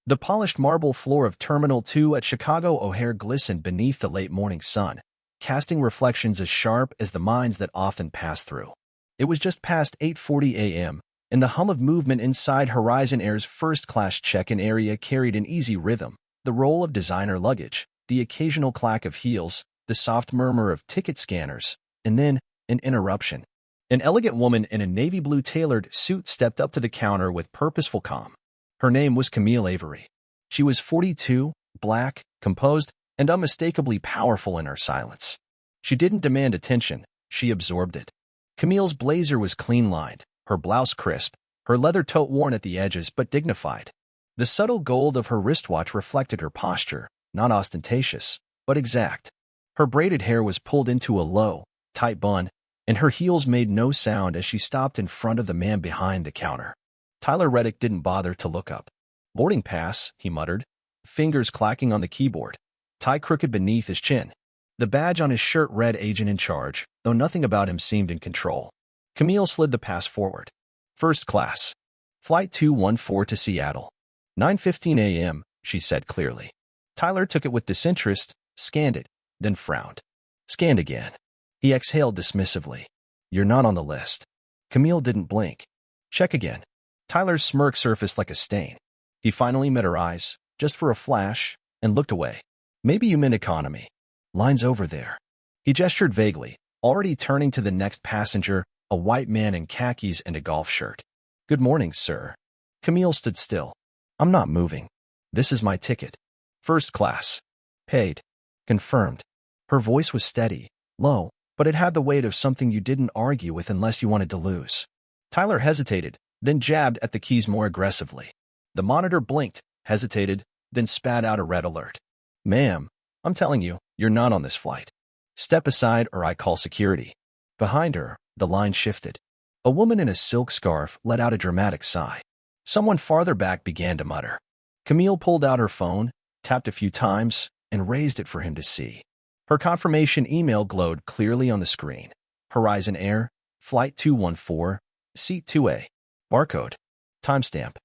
The polished marble floor of Terminal 2 at Chicago O'Hare glistened beneath the late morning sun, casting reflections as sharp as the mines that often pass through. It was just past 8:40 a.m., and the hum of movement inside Horizon Air's first-class check-in area carried an easy rhythm, the roll of designer luggage, the occasional clack of heels, the soft murmur of ticket scanners, and then an interruption. An elegant woman in a navy blue tailored suit stepped up to the counter with purposeful calm. Her name was Camille Avery. She was 42, black, composed, and unmistakably powerful in her silence. She didn't demand attention, she absorbed it. Camille's blazer was clean-lined, her blouse crisp, her leather tote worn at the edges but dignified. The subtle gold of her wristwatch reflected her posture, not ostentatious, but exact. Her braided hair was pulled into a low, tight bun, and her heels made no sound as she stopped in front of the man behind the counter. Tyler Reddick didn't bother to look up. "Boarding pass," he muttered, fingers clacking on the keyboard, tie crooked beneath his chin. The badge on his shirt read agent in charge, though nothing about him seemed in control. Camille slid the pass forward. "First class. Flight 214 to Seattle. 9:15 a.m., she said clearly. Tyler took it with disinterest, scanned it, then frowned. Scanned again. He exhaled dismissively. "You're not on the list." Camille didn't blink. "Check again." Tyler's smirk surfaced like a stain. He finally met her eyes, just for a flash, and looked away. "Maybe you meant economy. Line's over there." He gestured vaguely, already turning to the next passenger, a white man in khakis and a golf shirt. "Good morning, sir." Camille stood still. "I'm not moving. This is my ticket. First class. Paid. Confirmed." Her voice was steady, low, but it had the weight of something you didn't argue with unless you wanted to lose. Tyler hesitated, then jabbed at the keys more aggressively. The monitor blinked, hesitated, then spat out a red alert. "Ma'am, I'm telling you, you're not on this flight. Step aside or I call security." Behind her, the line shifted. A woman in a silk scarf let out a dramatic sigh. Someone farther back began to mutter. Camille pulled out her phone, tapped a few times, and raised it for him to see. Her confirmation email glowed clearly on the screen. Horizon Air, Flight 214, Seat 2A. Barcode. Timestamp.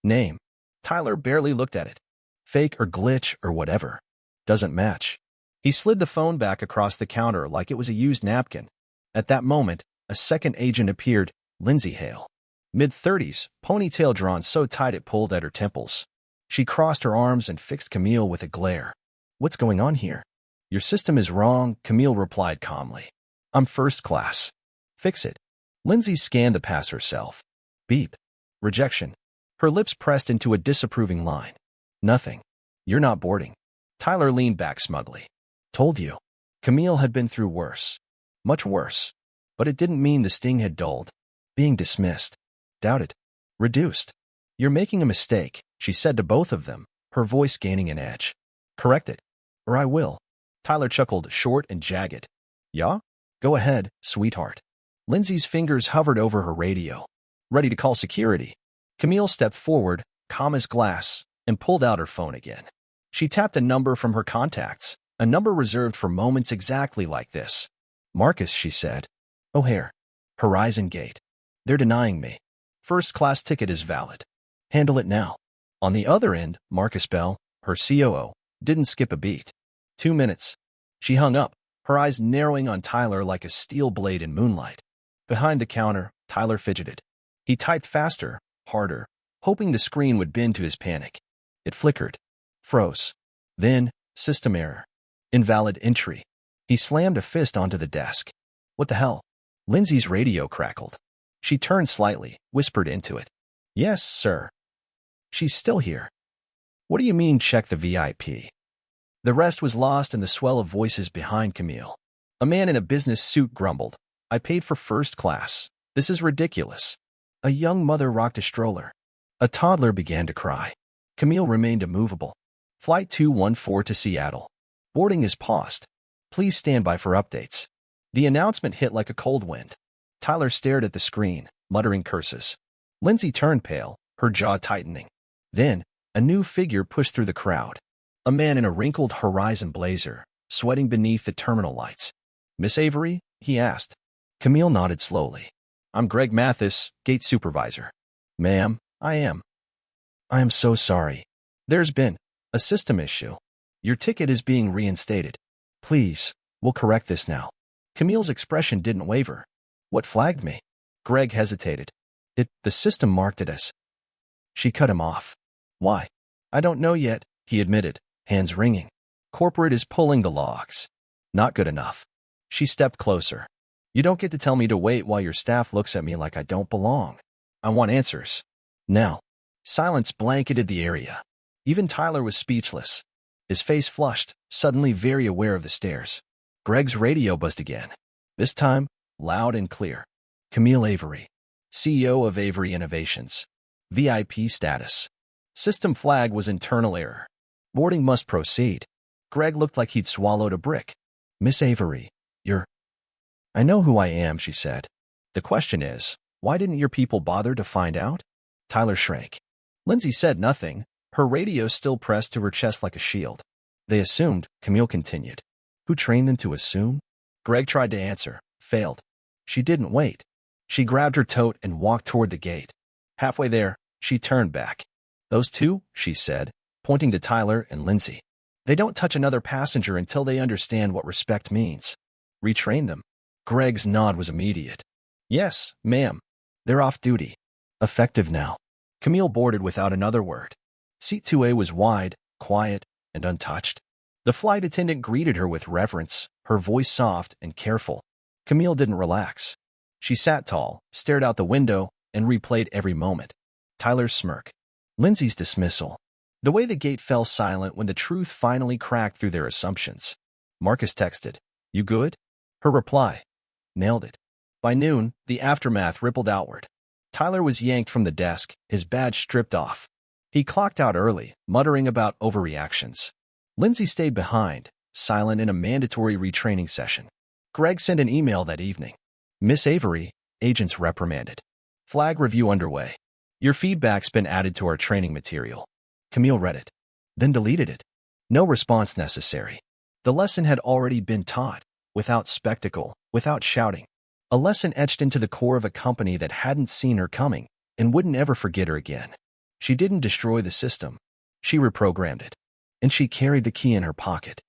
Name. Tyler barely looked at it. Fake or glitch or whatever. Doesn't match. He slid the phone back across the counter like it was a used napkin. At that moment, a second agent appeared, Lindsay Hale. Mid-30s, ponytail drawn so tight it pulled at her temples. She crossed her arms and fixed Camille with a glare. "What's going on here?" "Your system is wrong," Camille replied calmly. "I'm first class. Fix it." Lindsay scanned the pass herself. Beep. Rejection. Her lips pressed into a disapproving line. "Nothing. You're not boarding." Tyler leaned back smugly. "Told you." Camille had been through worse. Much worse. But it didn't mean the sting had dulled. Being dismissed. Doubted. Reduced. "You're making a mistake," she said to both of them, her voice gaining an edge. "Correct it. Or I will." Tyler chuckled, short and jagged. "Yeah? Go ahead, sweetheart." Lindsay's fingers hovered over her radio. "Ready to call security." Camille stepped forward, calm as glass, and pulled out her phone again. She tapped a number from her contacts, a number reserved for moments exactly like this. "Marcus," she said. "O'Hare. Horizon Gate. They're denying me. First-class ticket is valid. Handle it now." On the other end, Marcus Bell, her COO, didn't skip a beat. 2 minutes. She hung up, her eyes narrowing on Tyler like a steel blade in moonlight. Behind the counter, Tyler fidgeted. He typed faster, harder, hoping the screen would bend to his panic. It flickered. Froze. Then, system error. Invalid entry. He slammed a fist onto the desk. "What the hell?" Lindsay's radio crackled. She turned slightly, whispered into it. "Yes, sir." "She's still here." "What do you mean, check the VIP?" The rest was lost in the swell of voices behind Camille. A man in a business suit grumbled, "I paid for first class. This is ridiculous." A young mother rocked a stroller. A toddler began to cry. Camille remained immovable. "Flight 214 to Seattle. Boarding is paused. Please stand by for updates." The announcement hit like a cold wind. Tyler stared at the screen, muttering curses. Lindsay turned pale, her jaw tightening. Then, a new figure pushed through the crowd. A man in a wrinkled Horizon blazer, sweating beneath the terminal lights. "Miss Avery?" he asked. Camille nodded slowly. "I'm Greg Mathis, gate supervisor." "Ma'am, I am." "I am so sorry." There's been a system issue. Your ticket is being reinstated. Please, we'll correct this now. Camille's expression didn't waver. What flagged me? Greg hesitated. The system marked it as. She cut him off. Why? I don't know yet, he admitted, hands wringing. Corporate is pulling the logs. Not good enough. She stepped closer. You don't get to tell me to wait while your staff looks at me like I don't belong. I want answers. Now. Silence blanketed the area. Even Tyler was speechless. His face flushed, suddenly very aware of the stares. Greg's radio buzzed again. This time, loud and clear. Camille Avery, CEO of Avery Innovations. VIP status. System flag was internal error. Boarding must proceed. Greg looked like he'd swallowed a brick. Miss Avery, you're... I know who I am, she said. The question is, why didn't your people bother to find out? Tyler shrank. Lindsay said nothing, her radio still pressed to her chest like a shield. They assumed, Camille continued. Who trained them to assume? Greg tried to answer, failed. She didn't wait. She grabbed her tote and walked toward the gate. Halfway there, she turned back. Those two, she said, pointing to Tyler and Lindsay. They don't touch another passenger until they understand what respect means. Retrain them. Greg's nod was immediate. Yes, ma'am. They're off duty. Effective now. Camille boarded without another word. Seat 2A was wide, quiet, and untouched. The flight attendant greeted her with reverence, her voice soft and careful. Camille didn't relax. She sat tall, stared out the window, and replayed every moment. Tyler's smirk. Lindsay's dismissal. The way the gate fell silent when the truth finally cracked through their assumptions. Marcus texted, You good? Her reply. Nailed it. By noon, the aftermath rippled outward. Tyler was yanked from the desk, his badge stripped off. He clocked out early, muttering about overreactions. Lindsay stayed behind, silent in a mandatory retraining session. Greg sent an email that evening. Miss Avery, agents reprimanded. Flag review underway. Your feedback's been added to our training material. Camille read it, then deleted it. No response necessary. The lesson had already been taught, without spectacle, without shouting. A lesson etched into the core of a company that hadn't seen her coming and wouldn't ever forget her again. She didn't destroy the system. She reprogrammed it. And she carried the key in her pocket.